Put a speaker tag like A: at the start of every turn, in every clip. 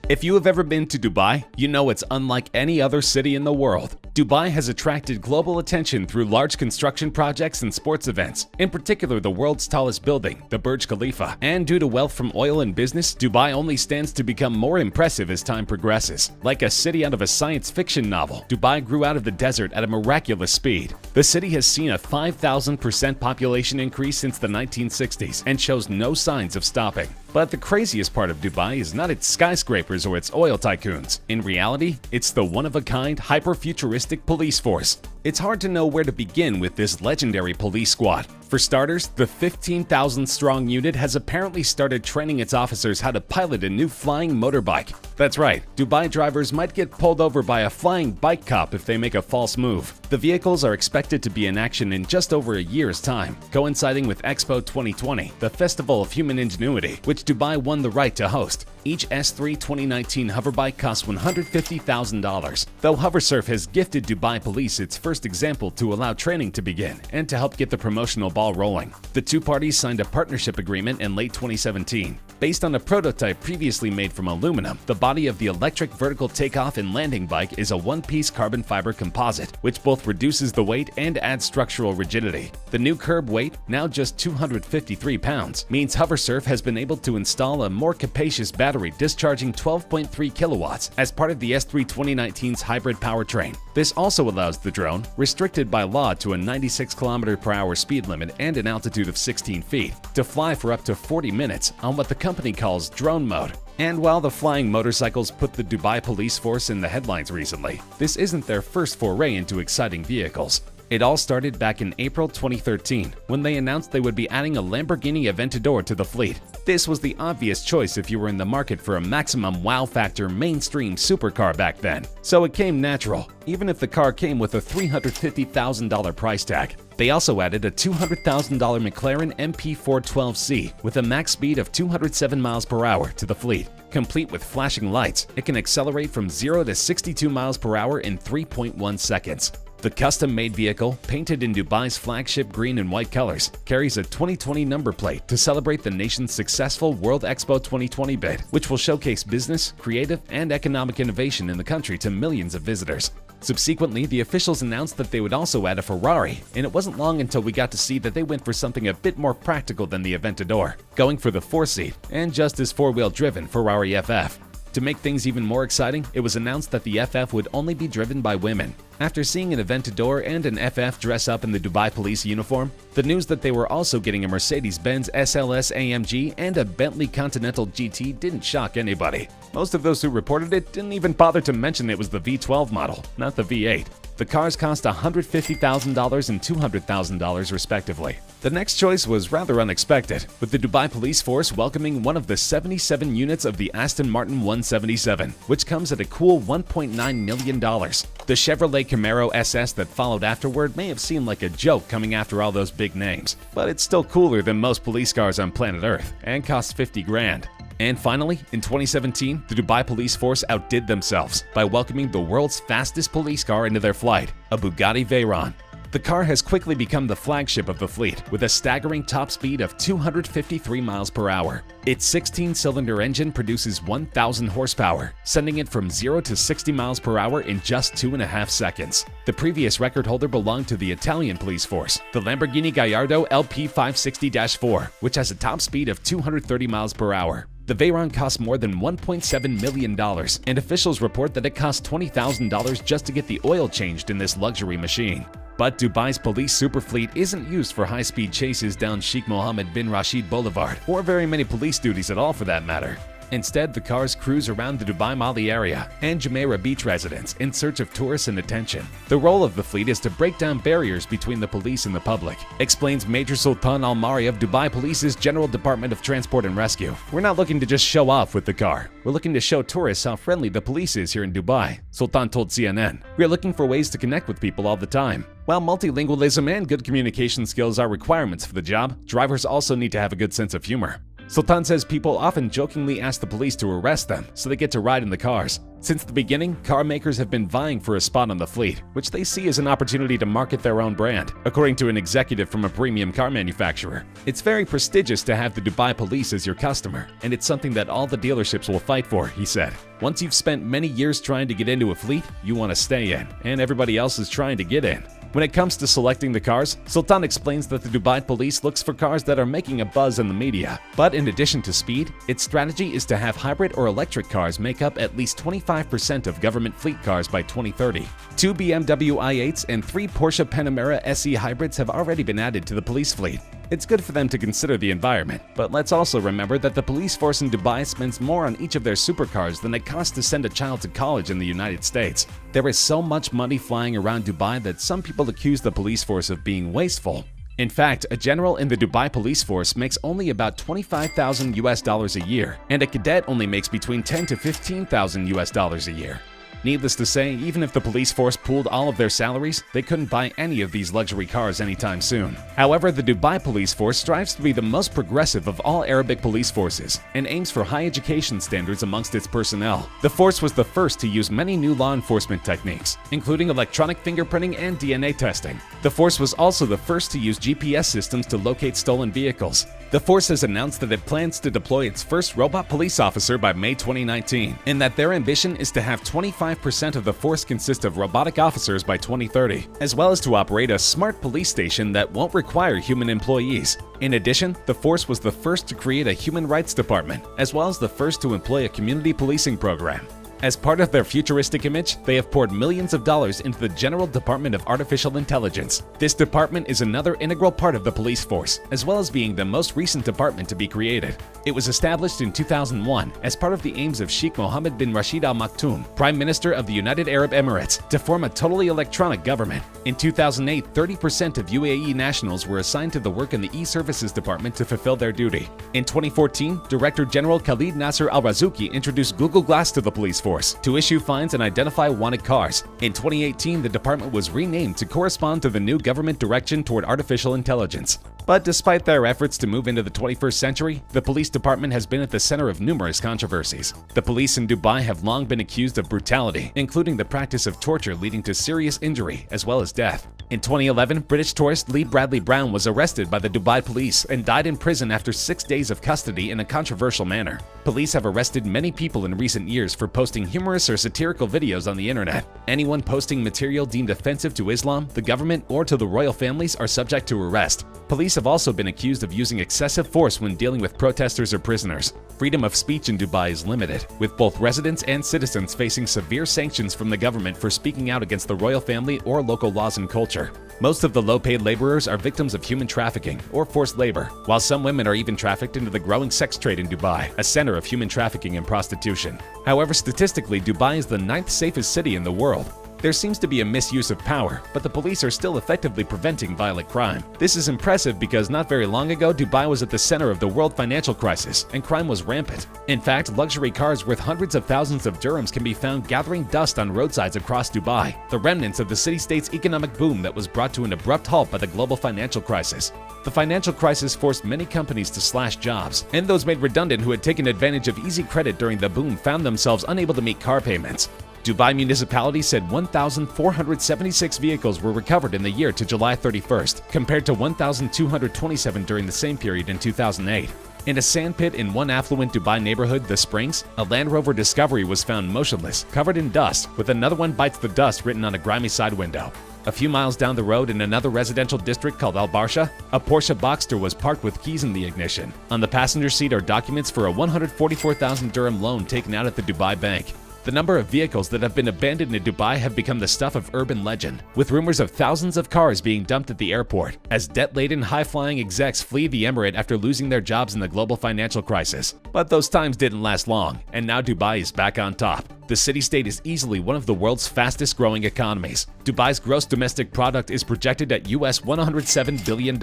A: If you have ever been to Dubai, you know it's unlike any other city in the world. Dubai has attracted global attention through large construction projects and sports events, in particular the world's tallest building, the Burj Khalifa. And due to wealth from oil and business, Dubai only stands to become more impressive as time progresses. Like a city out of a science fiction novel, Dubai grew out of the desert at a miraculous speed. The city has seen a 5,000% population increase since the 1960s and shows no signs of stopping. But the craziest part of Dubai is not its skyscrapers or its oil tycoons. In reality, it's the one-of-a-kind, hyper-futuristic police force. It's hard to know where to begin with this legendary police squad. For starters, the 15,000-strong unit has apparently started training its officers how to pilot a new flying motorbike. That's right, Dubai drivers might get pulled over by a flying bike cop if they make a false move. The vehicles are expected to be in action in just over a year's time, coinciding with Expo 2020, the Festival of Human Ingenuity, which Dubai won the right to host. Each S3 2019 hoverbike costs $150,000, though HoverSurf has gifted Dubai police its first example to allow training to begin and to help get the promotional ball rolling. The two parties signed a partnership agreement in late 2017. Based on a prototype previously made from aluminum, the body of the electric vertical takeoff and landing bike is a one-piece carbon fiber composite, which both reduces the weight and adds structural rigidity. The new curb weight, now just 253 pounds, means HoverSurf has been able to install a more capacious battery discharging 12.3 kilowatts as part of the S3 2019's hybrid powertrain. This also allows the drone, restricted by law to a 96 km/h speed limit and an altitude of 16 feet, to fly for up to 40 minutes on what the company calls drone mode. And while the flying motorcycles put the Dubai police force in the headlines recently, this isn't their first foray into exciting vehicles. It all started back in April 2013, when they announced they would be adding a Lamborghini Aventador to the fleet. This was the obvious choice if you were in the market for a maximum wow factor mainstream supercar back then, so it came natural, even if the car came with a $350,000 price tag. They also added a $200,000 McLaren MP412C with a max speed of 207 miles per hour to the fleet. Complete with flashing lights, it can accelerate from 0 to 62 miles per hour in 3.1 seconds. The custom-made vehicle, painted in Dubai's flagship green and white colors, carries a 2020 number plate to celebrate the nation's successful World Expo 2020 bid, which will showcase business, creative, and economic innovation in the country to millions of visitors. Subsequently, the officials announced that they would also add a Ferrari, and it wasn't long until we got to see that they went for something a bit more practical than the Aventador, going for the 4-seat and just as four-wheel driven Ferrari FF. To make things even more exciting, it was announced that the FF would only be driven by women. After seeing an Aventador and an FF dress up in the Dubai police uniform, the news that they were also getting a Mercedes-Benz SLS AMG and a Bentley Continental GT didn't shock anybody. Most of those who reported it didn't even bother to mention it was the V12 model, not the V8. The cars cost $150,000 and $200,000 respectively. The next choice was rather unexpected, with the Dubai police force welcoming one of the 77 units of the Aston Martin 177, which comes at a cool $1.9 million. The Chevrolet Camaro SS that followed afterward may have seemed like a joke coming after all those big names, but it's still cooler than most police cars on planet Earth and costs 50 grand. And finally, in 2017, the Dubai police force outdid themselves by welcoming the world's fastest police car into their flight, a Bugatti Veyron. The car has quickly become the flagship of the fleet, with a staggering top speed of 253 miles per hour. Its 16-cylinder engine produces 1,000 horsepower, sending it from 0 to 60 miles per hour in just 2.5 seconds. The previous record holder belonged to the Italian police force, the Lamborghini Gallardo LP560-4, which has a top speed of 230 miles per hour. The Veyron costs more than $1.7 million, and officials report that it cost $20,000 just to get the oil changed in this luxury machine. But Dubai's police superfleet isn't used for high-speed chases down Sheikh Mohammed bin Rashid Boulevard, or very many police duties at all for that matter. Instead, the cars cruise around the Dubai Mali area and Jumeirah Beach residents in search of tourists and attention. The role of the fleet is to break down barriers between the police and the public, explains Major Sultan Al-Mari of Dubai Police's General Department of Transport and Rescue. We're not looking to just show off with the car. We're looking to show tourists how friendly the police is here in Dubai, Sultan told CNN. We're looking for ways to connect with people all the time. While multilingualism and good communication skills are requirements for the job, drivers also need to have a good sense of humor. Sultan says people often jokingly ask the police to arrest them so they get to ride in the cars. Since the beginning, car makers have been vying for a spot on the fleet, which they see as an opportunity to market their own brand, according to an executive from a premium car manufacturer. It's very prestigious to have the Dubai police as your customer, and it's something that all the dealerships will fight for, he said. Once you've spent many years trying to get into a fleet, you want to stay in, and everybody else is trying to get in. When it comes to selecting the cars, Sultan explains that the Dubai police looks for cars that are making a buzz in the media. But in addition to speed, its strategy is to have hybrid or electric cars make up at least 25% of government fleet cars by 2030. 2 BMW i8s and 3 Porsche Panamera SE hybrids have already been added to the police fleet. It's good for them to consider the environment, but let's also remember that the police force in Dubai spends more on each of their supercars than it costs to send a child to college in the United States. There is so much money flying around Dubai that some people accuse the police force of being wasteful. In fact, a general in the Dubai police force makes only about $25,000 a year, and a cadet only makes between $10,000 to $15,000 a year. Needless to say, even if the police force pooled all of their salaries, they couldn't buy any of these luxury cars anytime soon. However, the Dubai police force strives to be the most progressive of all Arabic police forces and aims for high education standards amongst its personnel. The force was the first to use many new law enforcement techniques, including electronic fingerprinting and DNA testing. The force was also the first to use GPS systems to locate stolen vehicles. The force has announced that it plans to deploy its first robot police officer by May 2019, and that their ambition is to have 25% of the force consist of robotic officers by 2030, as well as to operate a smart police station that won't require human employees. In addition, the force was the first to create a human rights department, as well as the first to employ a community policing program. As part of their futuristic image, they have poured millions of dollars into the General Department of Artificial Intelligence. This department is another integral part of the police force, as well as being the most recent department to be created. It was established in 2001 as part of the aims of Sheikh Mohammed bin Rashid Al Maktoum, Prime Minister of the United Arab Emirates, to form a totally electronic government. In 2008, 30% of UAE nationals were assigned to the work in the e-services department to fulfill their duty. In 2014, Director General Khalid Nasser Al-Razouki introduced Google Glass to the police force to issue fines and identify wanted cars. In 2018, the department was renamed to correspond to the new government direction toward artificial intelligence. But despite their efforts to move into the 21st century, the police department has been at the center of numerous controversies. The police in Dubai have long been accused of brutality, including the practice of torture leading to serious injury as well as death. In 2011, British tourist Lee Bradley Brown was arrested by the Dubai police and died in prison after 6 days of custody in a controversial manner. Police have arrested many people in recent years for posting humorous or satirical videos on the internet. Anyone posting material deemed offensive to Islam, the government, or to the royal families are subject to arrest. Police have also been accused of using excessive force when dealing with protesters or prisoners. Freedom of speech in Dubai is limited, with both residents and citizens facing severe sanctions from the government for speaking out against the royal family or local laws and culture. Most of the low-paid laborers are victims of human trafficking or forced labor, while some women are even trafficked into the growing sex trade in Dubai, a center of human trafficking and prostitution. However, statistically, Dubai is the 9th safest city in the world. There seems to be a misuse of power, but the police are still effectively preventing violent crime. This is impressive because not very long ago, Dubai was at the center of the world financial crisis, and crime was rampant. In fact, luxury cars worth hundreds of thousands of dirhams can be found gathering dust on roadsides across Dubai, the remnants of the city-state's economic boom that was brought to an abrupt halt by the global financial crisis. The financial crisis forced many companies to slash jobs, and those made redundant who had taken advantage of easy credit during the boom found themselves unable to meet car payments. Dubai municipality said 1,476 vehicles were recovered in the year to July 31st, compared to 1,227 during the same period in 2008. In a sandpit in one affluent Dubai neighborhood, The Springs, a Land Rover Discovery was found motionless, covered in dust, with "Another one bites the dust" written on a grimy side window. A few miles down the road in another residential district called Al Barsha, a Porsche Boxster was parked with keys in the ignition. On the passenger seat are documents for a 144,000 dirham loan taken out at the Dubai Bank. The number of vehicles that have been abandoned in Dubai have become the stuff of urban legend, with rumors of thousands of cars being dumped at the airport, as debt-laden, high-flying execs flee the emirate after losing their jobs in the global financial crisis. But those times didn't last long, and now Dubai is back on top. The city-state is easily one of the world's fastest-growing economies. Dubai's gross domestic product is projected at US $107 billion,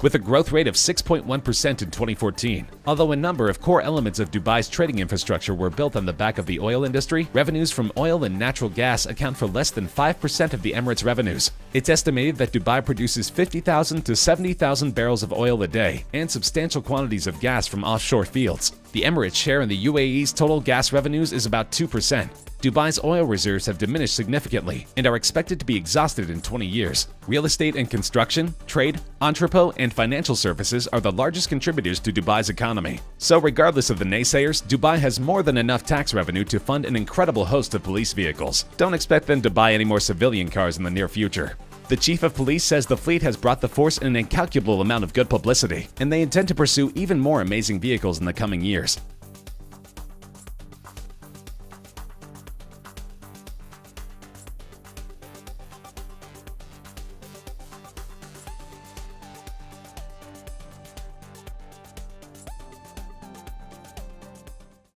A: with a growth rate of 6.1% in 2014. Although a number of core elements of Dubai's trading infrastructure were built on the back of the oil industry, revenues from oil and natural gas account for less than 5% of the Emirates' revenues. It's estimated that Dubai produces 50,000 to 70,000 barrels of oil a day and substantial quantities of gas from offshore fields. The Emirates' share in the UAE's total gas revenues is about 2%. Dubai's oil reserves have diminished significantly and are expected to be exhausted in 20 years. Real estate and construction, trade, entrepot, and financial services are the largest contributors to Dubai's economy. So regardless of the naysayers, Dubai has more than enough tax revenue to fund an incredible host of police vehicles. Don't expect them to buy any more civilian cars in the near future. The chief of police says the fleet has brought the force an incalculable amount of good publicity, and they intend to pursue even more amazing vehicles in the coming years.